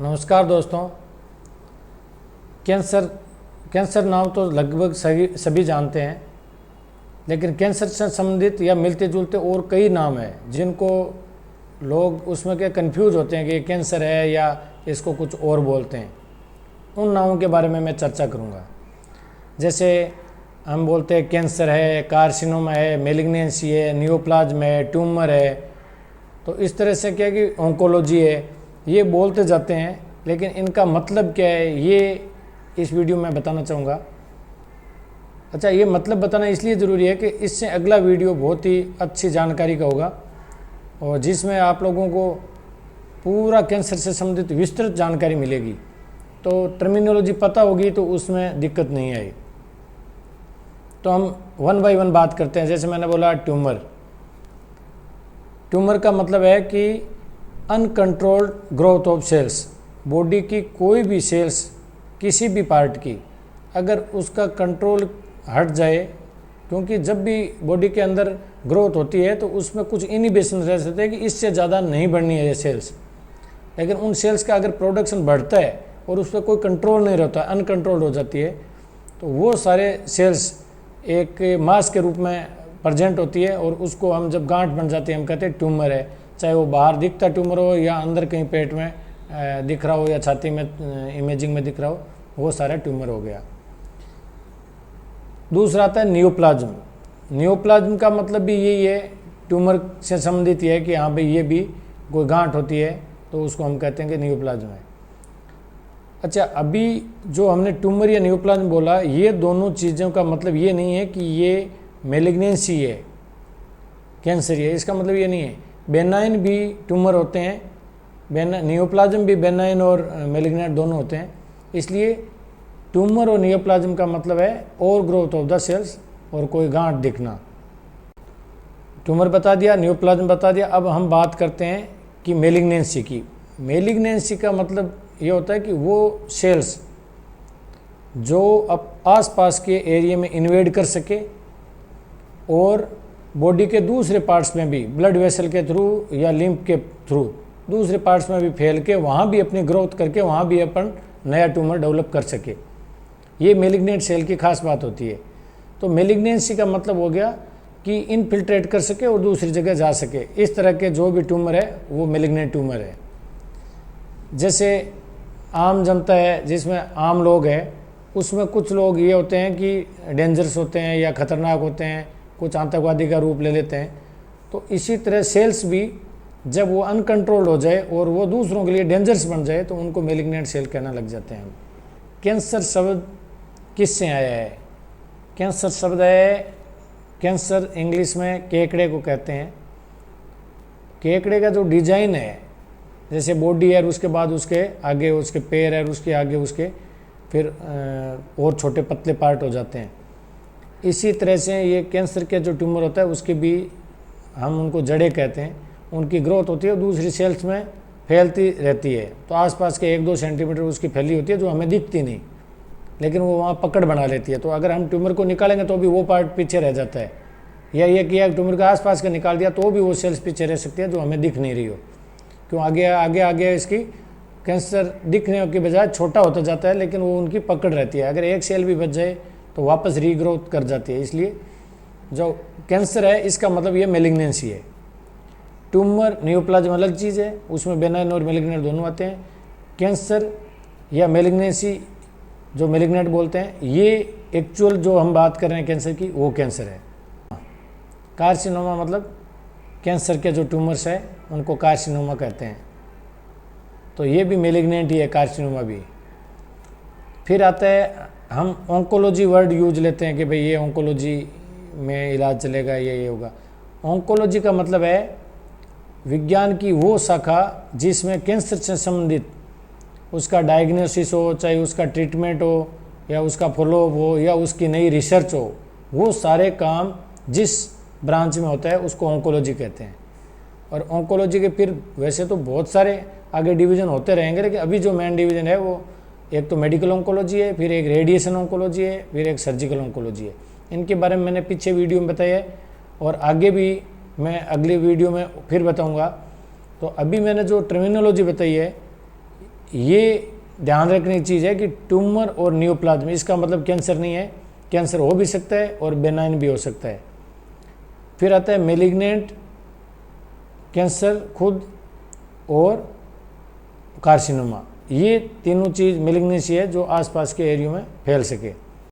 नमस्कार दोस्तों। Cancer cancer नाम तो लगभग सभी जानते हैं, लेकिन कैंसर से संबंधित या मिलते जुलते और कई नाम हैं जिनको लोग उसमें क्या कंफ्यूज होते हैं कि ये कैंसर है या इसको कुछ और बोलते हैं। उन नामों के बारे में मैं चर्चा करूंगा। जैसे हम बोलते हैं कैंसर है, कार्सिनोमा है, मेलिग्नेंसी है, नियोप्लाज्म है, ट्यूमर है। तो इस तरह से क्या कि ऑन्कोलॉजी है, ये बोलते जाते हैं, लेकिन इनका मतलब क्या है ये इस वीडियो में बताना चाहूँगा। अच्छा, ये मतलब बताना इसलिए ज़रूरी है कि इससे अगला वीडियो बहुत ही अच्छी जानकारी का होगा और जिसमें आप लोगों को पूरा कैंसर से संबंधित विस्तृत जानकारी मिलेगी। तो टर्मिनोलॉजी पता होगी तो उसमें दिक्कत नहीं आई। तो हम वन बाय वन बात करते हैं। जैसे मैंने बोला ट्यूमर का मतलब है कि uncontrolled growth of cells. Body की कोई भी सेल्स, किसी भी पार्ट की, अगर उसका कंट्रोल हट जाए, क्योंकि जब भी बॉडी के अंदर ग्रोथ होती है तो उसमें कुछ इनिबिशन रह सकते हैं कि इससे ज़्यादा नहीं बढ़नी है ये सेल्स। लेकिन उन सेल्स का अगर प्रोडक्शन बढ़ता है और उस पर कोई कंट्रोल नहीं रहता, अनकंट्रोल्ड हो जाती है, तो वो सारे सेल्स एक मास के रूप में प्रेजेंट होती है और उसको हम जब गांठ बन जाती है हम कहते हैं ट्यूमर है। चाहे वो बाहर दिखता ट्यूमर हो या अंदर कहीं पेट में दिख रहा हो या छाती में इमेजिंग में दिख रहा हो, वो सारा ट्यूमर हो गया। दूसरा आता है नियोप्लाज्म। नियोप्लाज्म का मतलब भी यही है, ट्यूमर से संबंधित ये है कि हाँ भाई ये भी कोई गांठ होती है तो उसको हम कहते हैं कि नियोप्लाज्म है। अच्छा, अभी जो हमने ट्यूमर या नियोप्लाज्म बोला, ये दोनों चीज़ों का मतलब ये नहीं है कि ये मेलिग्नेंसी है, कैंसर है, इसका मतलब ये नहीं है। बेनाइन भी ट्यूमर होते हैं, नियोप्लाज्म भी बेनाइन और मेलिग्नेंट दोनों होते हैं। इसलिए ट्यूमर और नियोप्लाज्म का मतलब है और ग्रोथ ऑफ द सेल्स और कोई गांठ दिखना। ट्यूमर बता दिया, नियोप्लाज्म बता दिया। अब हम बात करते हैं कि मेलिग्नेंसी की। मेलिग्नेंसी का मतलब ये होता है कि वो सेल्स जो अब आसपास के एरिया में इन्वेड कर सके और बॉडी के दूसरे पार्ट्स में भी, ब्लड वेसल के थ्रू या लिम्फ के थ्रू दूसरे पार्ट्स में भी फैल के वहाँ भी अपनी ग्रोथ करके वहाँ भी अपन नया ट्यूमर डेवलप कर सके। ये मेलिग्नेंट सेल की खास बात होती है। तो मेलिग्नेंसी का मतलब हो गया कि इनफिल्ट्रेट कर सके और दूसरी जगह जा सके। इस तरह के जो भी ट्यूमर है वो मेलिग्नेंट ट्यूमर है। जैसे आम जनता है, जिसमें आम लोग हैं, उसमें कुछ लोग ये होते हैं कि डेंजरस होते हैं या ख़तरनाक होते हैं, कुछ आतंकवादी का रूप ले लेते हैं। तो इसी तरह सेल्स भी जब वो अनकंट्रोल्ड हो जाए और वो दूसरों के लिए डेंजरस बन जाए तो उनको मेलिग्नेंट सेल कहना लग जाते हैं। कैंसर शब्द किससे आया है? कैंसर शब्द है, कैंसर इंग्लिश में केकड़े को कहते हैं। केकड़े का जो डिजाइन है, जैसे बॉडी है, उसके बाद उसके आगे उसके पैर है, उसके आगे उसके फिर और छोटे पतले पार्ट हो जाते हैं। इसी तरह से ये कैंसर के जो ट्यूमर होता है उसके भी हम उनको जड़ें कहते हैं। उनकी ग्रोथ होती है और दूसरी सेल्स में फैलती रहती है। तो आसपास के 1-2 सेंटीमीटर उसकी फैली होती है जो हमें दिखती नहीं, लेकिन वो वहाँ पकड़ बना लेती है। तो अगर हम ट्यूमर को निकालेंगे तो भी वो पार्ट पीछे रह जाता है, या ये किया ट्यूमर के आसपास का निकाल दिया तो भी वो सेल्स पीछे रह सकती है जो हमें दिख नहीं रही हो। क्यों? आगे आगे आगे इसकी कैंसर दिखने की बजाय छोटा होता जाता है, लेकिन वो उनकी पकड़ रहती है। अगर एक सेल भी बच जाए तो वापस रीग्रोथ कर जाती है। इसलिए जो कैंसर है इसका मतलब ये मेलिग्नेंसी है। ट्यूमर नियोप्लाज्म अलग चीज़ है, उसमें बेनाइन और मेलिग्नेंट दोनों आते हैं। कैंसर या मेलिग्नेंसी जो मेलिग्नेंट बोलते हैं, ये एक्चुअल जो हम बात कर रहे हैं कैंसर की, वो कैंसर है। कार्सिनोमा मतलब कैंसर के जो ट्यूमर्स है उनको कार्सिनोमा कहते हैं। तो ये भी मेलिग्नेंट ही है, कार्सिनोमा भी। फिर आता है, हम ऑन्कोलॉजी वर्ड यूज लेते हैं कि भाई ये ऑन्कोलॉजी में इलाज चलेगा, ये होगा। ऑन्कोलॉजी का मतलब है विज्ञान की वो शाखा जिसमें कैंसर से संबंधित उसका डायग्नोसिस हो, चाहे उसका ट्रीटमेंट हो या उसका फॉलोअप हो या उसकी नई रिसर्च हो, वो सारे काम जिस ब्रांच में होता है उसको ऑन्कोलॉजी कहते हैं। और ऑन्कोलॉजी के फिर वैसे तो बहुत सारे आगे डिवीज़न होते रहेंगे, लेकिन अभी जो मेन डिवीज़न है वो एक तो मेडिकल ऑन्कोलॉजी है, फिर एक रेडिएशन ऑन्कोलॉजी है, फिर एक सर्जिकल ऑन्कोलॉजी है। इनके बारे में मैंने पीछे वीडियो में बताया है और आगे भी मैं अगली वीडियो में फिर बताऊंगा। तो अभी मैंने जो टर्मिनोलॉजी बताई है ये ध्यान रखने की चीज़ है कि ट्यूमर और नियोप्लाज्म, इसका मतलब कैंसर नहीं है, कैंसर हो भी सकता है और बेनाइन भी हो सकता है। फिर आता है मेलिग्नेंट कैंसर खुद और कार्सिनोमा, ये तीनों चीज़ मेलिग्नेंसी है जो आसपास के एरिया में फैल सके।